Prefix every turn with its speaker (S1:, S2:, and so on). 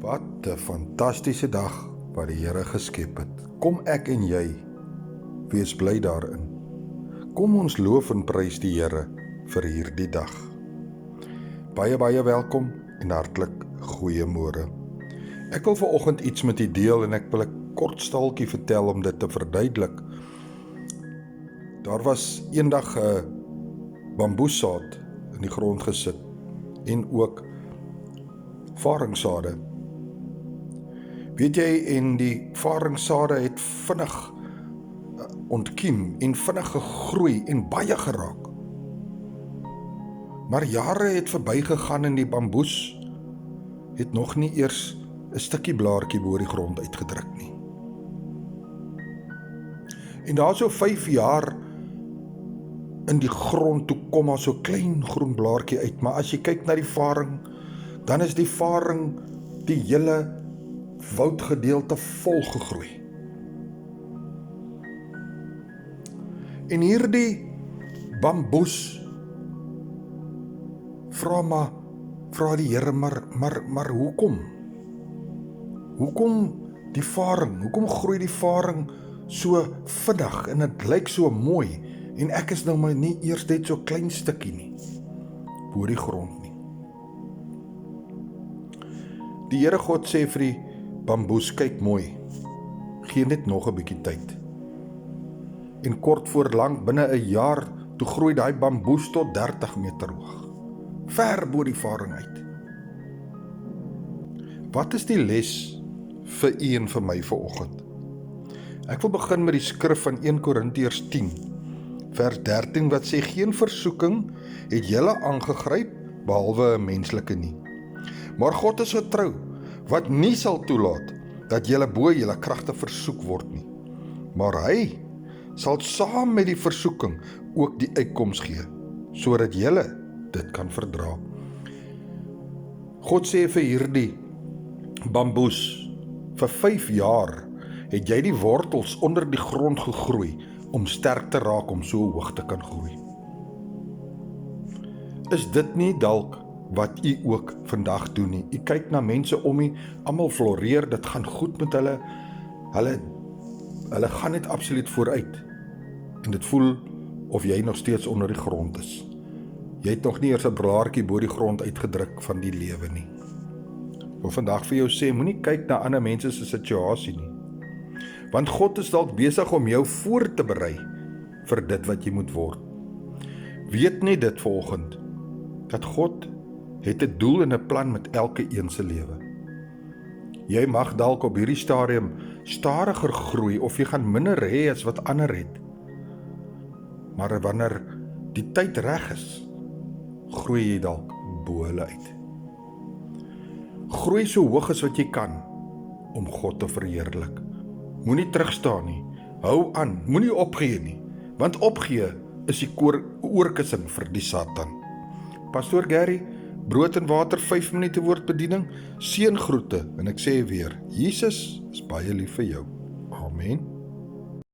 S1: Wat 'n fantastiese dag wat die Here geskep het. Kom ek en jy, wees bly daarin. Kom ons loof en prys die Here vir hierdie dag. Baie welkom en hartlik goeiemôre. Ek wil vanoggend iets met u deel en ek wil 'n kort staaltjie vertel om dit te verduidelik. Daar was eendag 'n bamboesaad in die grond gesit en ook varingsade. Weet jy, en die varingsade het vinnig ontkiem en vinnig gegroei en baie geraak. Maar jare het verbygegaan en die bamboes het nog nie eers 'n stukkie blaartjie bo die grond uitgedruk nie. En daar so 5 jaar in die grond toe kom daar so klein groen blaartjie uit, maar as jy kyk na die varing, dan is die varing die hele woudgedeelte vol gegroei. En hierdie bamboes vra die Here, maar hoekom? Hoekom die varing? Hoekom groei die varing so vinnig en dit lyk so mooi en ek is nou maar nie eers net so klein stukkie nie bo die grond nie. Die Here God sê vir die bamboes, kyk mooi, gee net nog 'n bietjie tyd. En kort voor lank, binne 'n jaar, toe groei daai bamboes tot 30 meter hoog, ver bo die varing uit. Wat is die les vir u en vir my vanoggend? Ek wil begin met die skrif van 1 Korintiërs 10, vers 13, wat sê, geen versoeking het julle aangegryp, behalwe 'n menslike nie. Maar God is getrou, wat nie sal toelaat, dat julle bo julle kragte versoek word nie. Maar hy sal saam met die versoeking ook die uitkoms gee, sodat julle dit kan verdra. God sê vir hierdie bamboes, vir 5 jaar het jy die wortels onder die grond gegroei, om sterk te raak om so hoog te kan groei. Is dit nie dalk wat u ook vandag doen nie? U kyk na mense om u, almal floreer, dit gaan goed met hulle, hulle gaan net absoluut vooruit, en dit voel of jy nog steeds onder die grond is. Jy het nog nie eers 'n blaartjie bo die grond uitgedruk van die lewe nie. Ek wil vandag vir jou sê, moenie kyk na ander mense se situasie nie, want God is dalk besig om jou voor te berei vir dit wat jy moet word. Weet nie dit vanoggend, dat God het 'n doel en 'n plan met elke een se lewe. Jy mag dalk op hierdie stadium stadiger groei, of jy gaan minder hê as wat ander het. Maar wanneer die tyd reg is, groei jy dalk bo hulle uit. Groei so hoog as wat jy kan, om God te verheerlik. Moenie terugstaan nie, hou aan, moenie opgee nie, want opgee is die oorkussing vir die Satan. Pastoor Gary, brood en water, 5 minute woordbediening, seëngroete, en ek sê weer, Jesus is baie lief vir jou. Amen.